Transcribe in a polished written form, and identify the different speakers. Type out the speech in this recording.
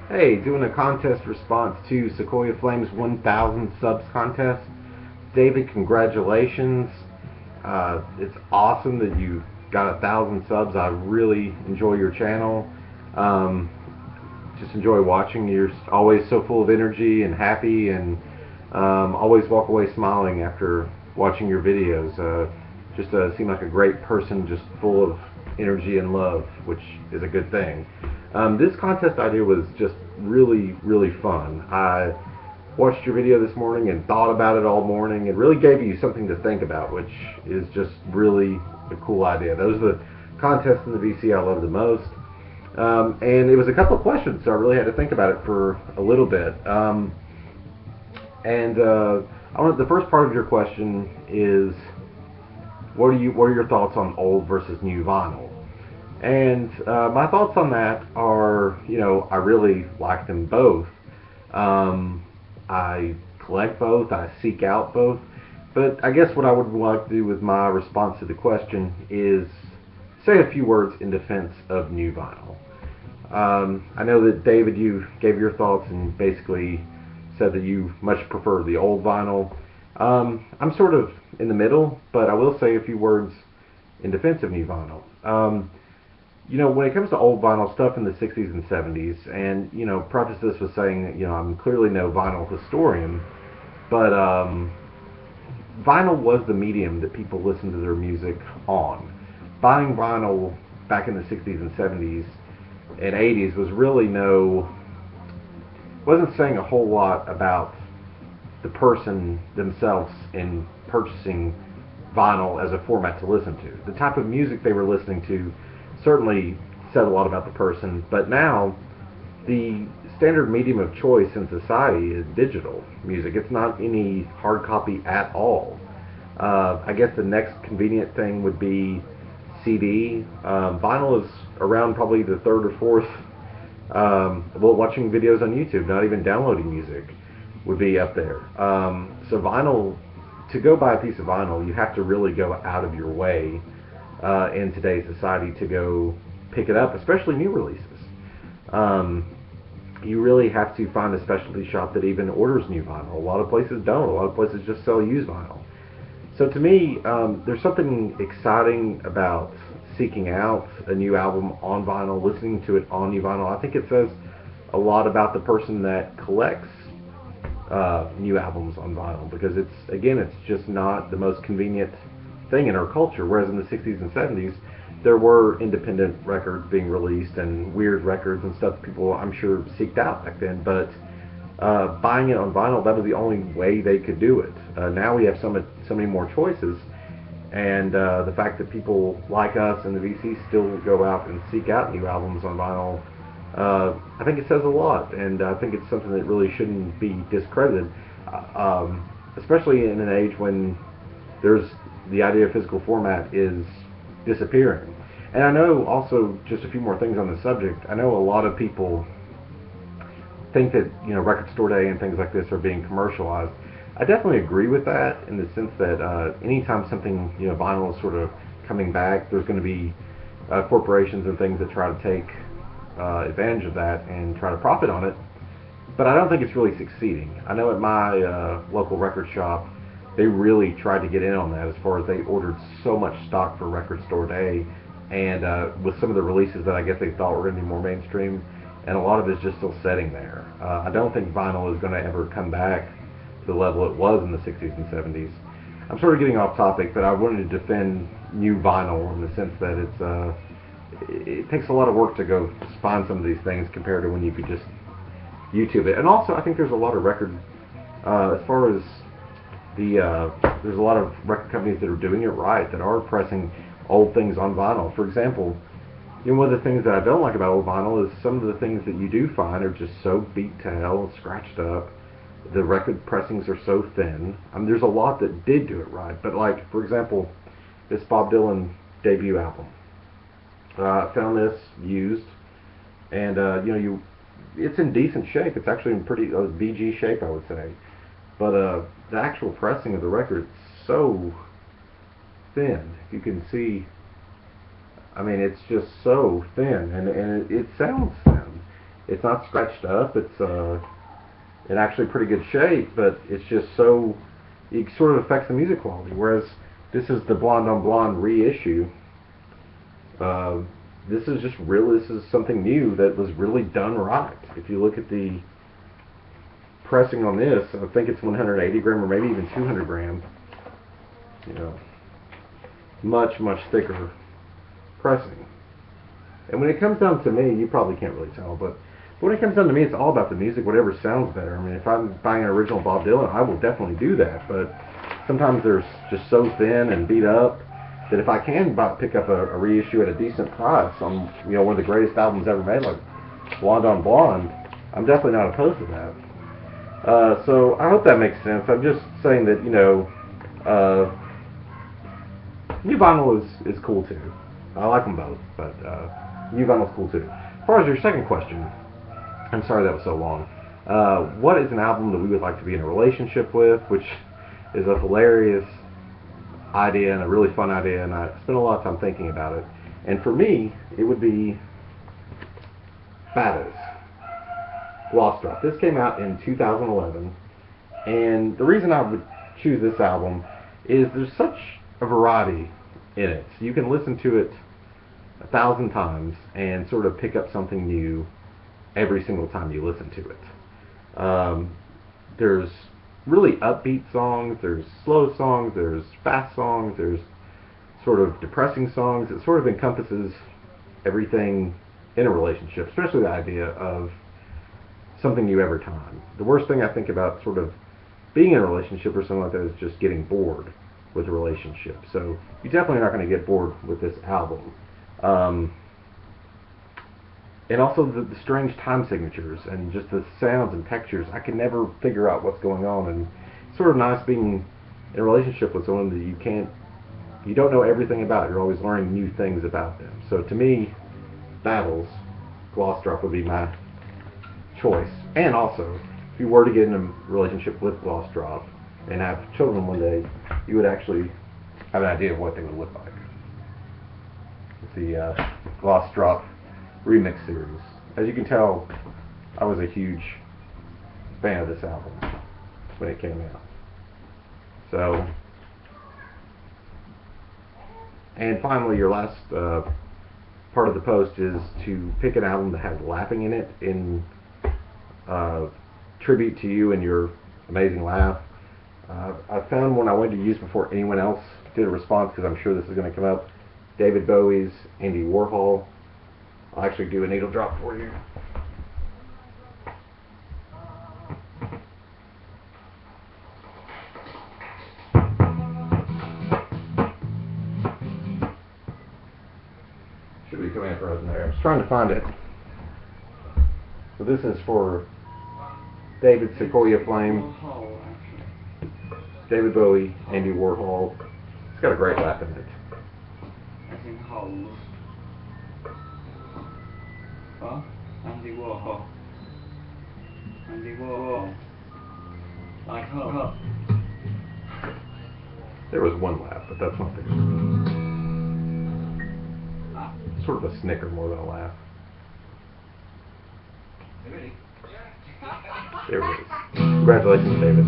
Speaker 1: Hey, doing a contest response to Sequoiaflame's 1,000 subs contest. David, congratulations. It's awesome that you got 1,000 subs. I really enjoy your channel. Um, just enjoy watching. You're always so full of energy and happy, and always walk away smiling after watching your videos. Just seem like a great person, just full of energy and love, which is a good thing. This contest idea was just really, really fun. I watched your video this morning and thought about it all morning. It really gave you something to think about, which is just really a cool idea. Those are the contests in the VC I love the most. And it was a couple of questions, so I really had to think about it for a little bit. And I want the first part of your question is what are your thoughts on old versus new vinyl? And my thoughts on that are, I really like them both. I collect both. I seek out both. But I guess what I would like to do with my response to the question is say a few words in defense of new vinyl. I know that David, you gave your thoughts and basically said that you much prefer the old vinyl. I'm sort of in the middle, but I will say a few words in defense of new vinyl. When it comes to old vinyl stuff in the 60s and 70s, and, preface this with saying that, I'm clearly no vinyl historian, but vinyl was the medium that people listened to their music on. Buying vinyl back in the 60s and 70s and 80s was really wasn't saying a whole lot about the person themselves in purchasing vinyl as a format to listen to. The type of music they were listening to certainly said a lot about the person, but now the standard medium of choice in society is digital music. It's not any hard copy at all. I guess the next convenient thing would be CD. Vinyl is around probably the third or fourth. Watching videos on YouTube, not even downloading music, would be up there. So vinyl, to go buy a piece of vinyl, you have to really go out of your way in today's society to go pick it up, especially new releases. You really have to find a specialty shop that even orders new vinyl. A lot of places don't. A lot of places just sell used vinyl. So to me, there's something exciting about seeking out a new album on vinyl, listening to it on new vinyl. I think it says a lot about the person that collects new albums on vinyl, because it's just not the most convenient thing in our culture. Whereas in the 60s and 70s, there were independent records being released and weird records and stuff people, I'm sure, seeked out back then. But buying it on vinyl, that was the only way they could do it. Now we have so many more choices, and the fact that people like us and the VC still go out and seek out new albums on vinyl, I think it says a lot, and I think it's something that really shouldn't be discredited, especially in an age when there's the idea of physical format is disappearing. And I know also, just a few more things on the subject, I know a lot of people think that Record Store Day and things like this are being commercialized. I definitely agree with that, in the sense that anytime something vinyl is sort of coming back, there's going to be corporations and things that try to take advantage of that and try to profit on it. But I don't think it's really succeeding. I know at my local record shop, they really tried to get in on that, as far as they ordered so much stock for Record Store Day, and with some of the releases that I guess they thought were going to be more mainstream, and a lot of it's just still sitting there. I don't think vinyl is going to ever come back to the level it was in the 60s and 70s. I'm sort of getting off topic, but I wanted to defend new vinyl in the sense that it takes a lot of work to go find some of these things compared to when you could just YouTube it. And also, I think there's a lot of record, as far as there's a lot of record companies that are doing it right, that are pressing old things on vinyl. For example, one of the things that I don't like about old vinyl is some of the things that you do find are just so beat to hell, scratched up. The record pressings are so thin. I mean, there's a lot that did do it right, but like, for example, this Bob Dylan debut album. I found this used, and it's in decent shape. It's actually in pretty BG shape, I would say. But the actual pressing of the record is so thin. If you can see, I mean, it's just so thin, and it sounds thin. It's not scratched up. It's in actually pretty good shape, but it's just so it sort of affects the music quality. Whereas this is the Blonde on Blonde reissue. Uh, this is just real. This is something new that was really done right. If you look at the pressing on this, I think it's 180 gram or maybe even 200 gram. You know, much thicker pressing. And when it comes down to me, you probably can't really tell, but when it comes down to me, it's all about the music, whatever sounds better. I mean, if I'm buying an original Bob Dylan, I will definitely do that, but sometimes they're just so thin and beat up that if I can pick up a reissue at a decent price on, you know, one of the greatest albums ever made, like Blonde on Blonde, I'm definitely not opposed to that. So I hope that makes sense. I'm just saying that, you know, new vinyl is cool too. I like them both, but new vinyl is cool too. As far as your second question, I'm sorry that was so long. What is an album that we would like to be in a relationship with? Which is a hilarious idea and a really fun idea, and I spent a lot of time thinking about it. And for me, it would be Fadas, Gloss Drop. This came out in 2011, and the reason I would choose this album is there's such a variety in it. So you can listen to it 1,000 times and sort of pick up something new every single time you listen to it. There's really upbeat songs, there's slow songs, there's fast songs, there's sort of depressing songs. It sort of encompasses everything in a relationship, especially the idea of something new every time. The worst thing I think about sort of being in a relationship or something like that is just getting bored with a relationship. So you're definitely not going to get bored with this album. And also the strange time signatures and just the sounds and textures. I can never figure out what's going on, and it's sort of nice being in a relationship with someone that you don't know everything about. You're always learning new things about them. So to me, Battles, Gloss Drop would be my choice. And also, if you were to get in a relationship with Gloss Drop and have children one day, you would actually have an idea of what they would look like. It's the Gloss Drop remix series. As you can tell, I was a huge fan of this album when it came out. So, and finally, your last part of the post is to pick an album that has laughing in it in tribute to you and your amazing laugh. I found one I wanted to use before anyone else did a response, because I'm sure this is going to come up. David Bowie's Andy Warhol. I'll actually do a needle drop for you. Should be coming up right in there. I was trying to find it. So this is for David Sequoiaflame, David Bowie, Andy Warhol. It's got a great laugh in it.
Speaker 2: Andy Warhol. Andy Warhol. Like her.
Speaker 1: There was one laugh, but that's not the sort of a snicker more than a laugh. There it is. Congratulations, David.